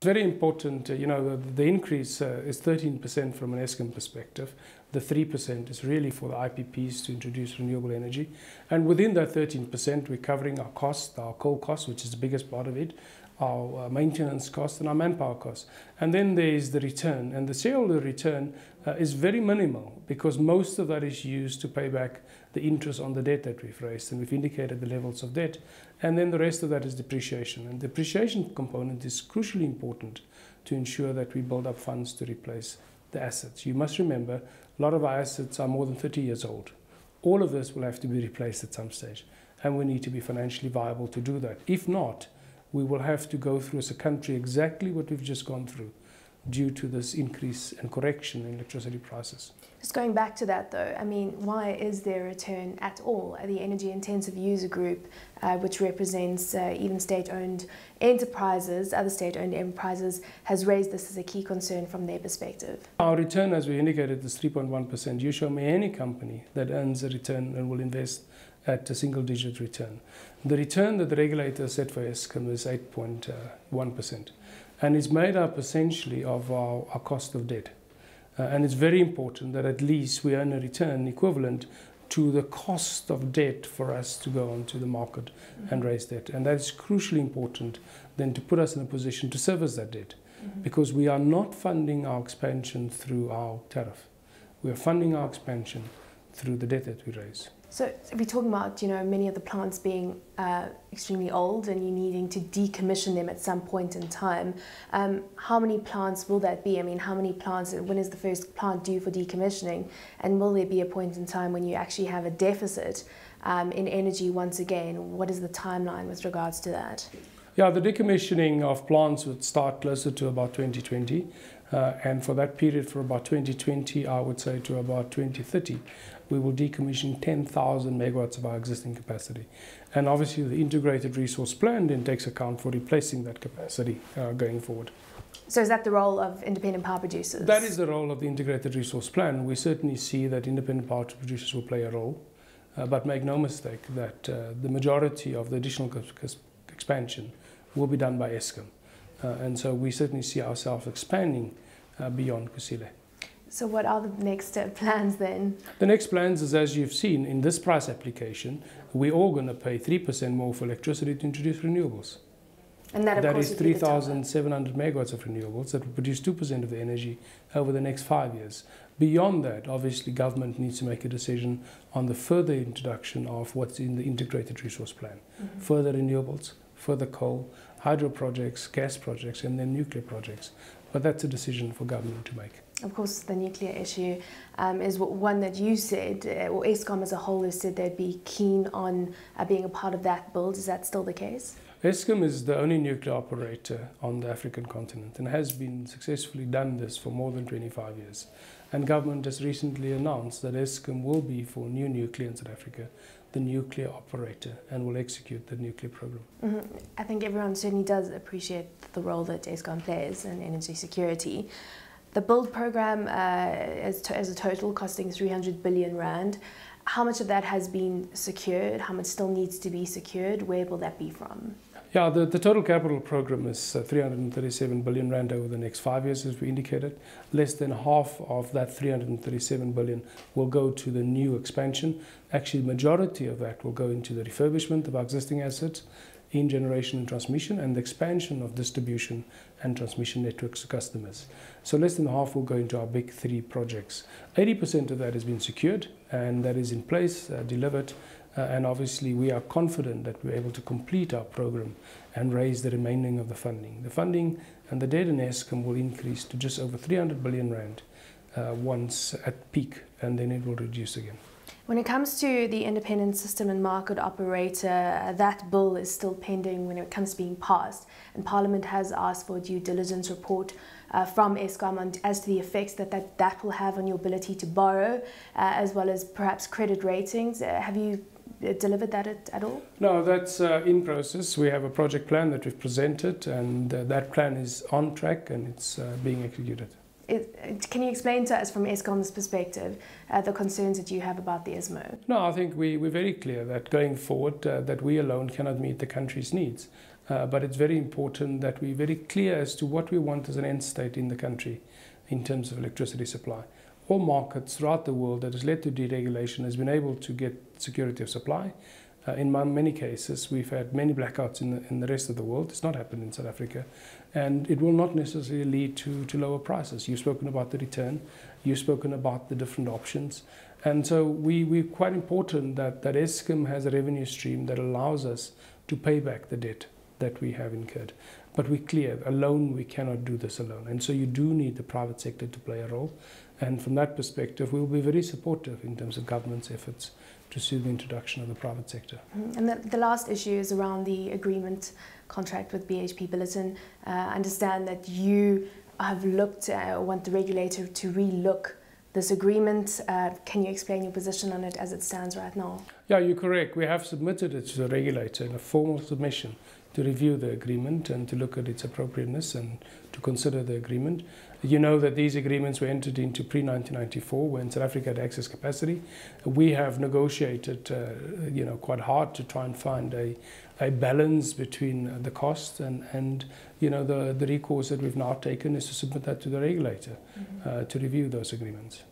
Very important, the increase is 13% from an Eskom perspective. The 3% is really for the IPPs to introduce renewable energy. And within that 13%, we're covering our cost, our coal cost, which is the biggest part of it, our maintenance cost and our manpower cost. And then there is the return. And the shareholder return is very minimal because most of that is used to pay back the interest on the debt that we've raised. And we've indicated the levels of debt. And then the rest of that is depreciation. And the depreciation component is crucially important to ensure that we build up funds to replace the assets. You must remember, a lot of our assets are more than 30 years old. All of this will have to be replaced at some stage. And we need to be financially viable to do that. If not, we will have to go through as a country exactly what we've just gone through due to this increase and correction in electricity prices. Just going back to that though, I mean, why is there a return at all? The Energy Intensive User Group, which represents even state-owned enterprises, other state-owned enterprises, has raised this as a key concern from their perspective. Our return, as we indicated, is 3.1%. You show me any company that earns a return and will invest at a single-digit return. The return that the regulator set for Eskom is 8.1%. And it's made up essentially of our cost of debt. And it's very important that at least we earn a return equivalent to the cost of debt for us to go onto the market and raise debt. And that is crucially important then to put us in a position to service that debt. Because we are not funding our expansion through our tariff. We are funding our expansion through the debt that we raise. So if we're talking about, many of the plants being extremely old and you needing to decommission them at some point in time, how many plants will that be? I mean, how many plants, when is the first plant due for decommissioning? And will there be a point in time when you actually have a deficit in energy once again? What is the timeline with regards to that? Yeah, the decommissioning of plants would start closer to about 2020. And for that period, for about 2020, I would say to about 2030, we will decommission 10,000 megawatts of our existing capacity. And obviously the integrated resource plan then takes account for replacing that capacity going forward. So is that the role of independent power producers? That is the role of the integrated resource plan. We certainly see that independent power producers will play a role. But make no mistake that the majority of the additional expansion will be done by Eskom. And so we certainly see ourselves expanding beyond Kusile. So what are the next plans then? The next plans is, as you've seen, in this price application, we're all going to pay 3% more for electricity to introduce renewables. And that is 3,700 megawatts of renewables that will produce 2% of the energy over the next 5 years. Beyond that, obviously, government needs to make a decision on the further introduction of what's in the integrated resource plan. Further renewables, further coal, hydro projects, gas projects, and then nuclear projects. But that's a decision for government to make. Of course, the nuclear issue is one that you said, or Eskom as a whole has said they'd be keen on being a part of that build. Is that still the case? Eskom is the only nuclear operator on the African continent and has been successfully done this for more than 25 years. And government has recently announced that Eskom will be, for new nuclear in South Africa, the nuclear operator and will execute the nuclear program. I think everyone certainly does appreciate the role that Eskom plays in energy security. The build program as a total costing 300 billion rand. How much of that has been secured? How much still needs to be secured? Where will that be from? Yeah, the total capital program is 337 billion rand over the next 5 years, as we indicated. Less than half of that 337 billion will go to the new expansion. Actually, the majority of that will go into the refurbishment of our existing assets in generation and transmission and the expansion of distribution and transmission networks to customers. So less than half will go into our big 3 projects. 80% of that has been secured and that is in place, delivered. And obviously we are confident that we're able to complete our program and raise the remaining of the funding. The funding and the debt in Eskom will increase to just over 300 billion rand once at peak, and then it will reduce again. When it comes to the independent system and market operator, that bill is still pending when it comes to being passed. And Parliament has asked for a due diligence report from Eskom as to the effects that will have on your ability to borrow, as well as perhaps credit ratings. Have you delivered that at all? No, that's in process. We have a project plan that we've presented, and that plan is on track and it's being executed. Can you explain to us from Eskom's perspective the concerns that you have about the ISMO? No, I think we're very clear that going forward that we alone cannot meet the country's needs. but it's very important that we're very clear as to what we want as an end state in the country in terms of electricity supply. All markets throughout the world that has led to deregulation has been able to get security of supply. In many cases, we've had many blackouts in the rest of the world. It's not happened in South Africa. And it will not necessarily lead to lower prices. You've spoken about the return. You've spoken about the different options. And so we're quite important that Eskom has a revenue stream that allows us to pay back the debt that we have incurred. But we're clear, alone we cannot do this alone. And so you do need the private sector to play a role. And from that perspective, we'll be very supportive in terms of government's efforts to see the introduction of the private sector. And the last issue is around the agreement contract with BHP Billiton. I understand that you have looked, want the regulator to re-look this agreement. Can you explain your position on it as it stands right now? Yeah, you're correct. We have submitted it to the regulator in a formal submission to review the agreement and to look at its appropriateness and to consider the agreement. You know that these agreements were entered into pre-1994 when South Africa had excess capacity. We have negotiated quite hard to try and find a balance between the cost and the recourse that we've now taken is to submit that to the regulator to review those agreements.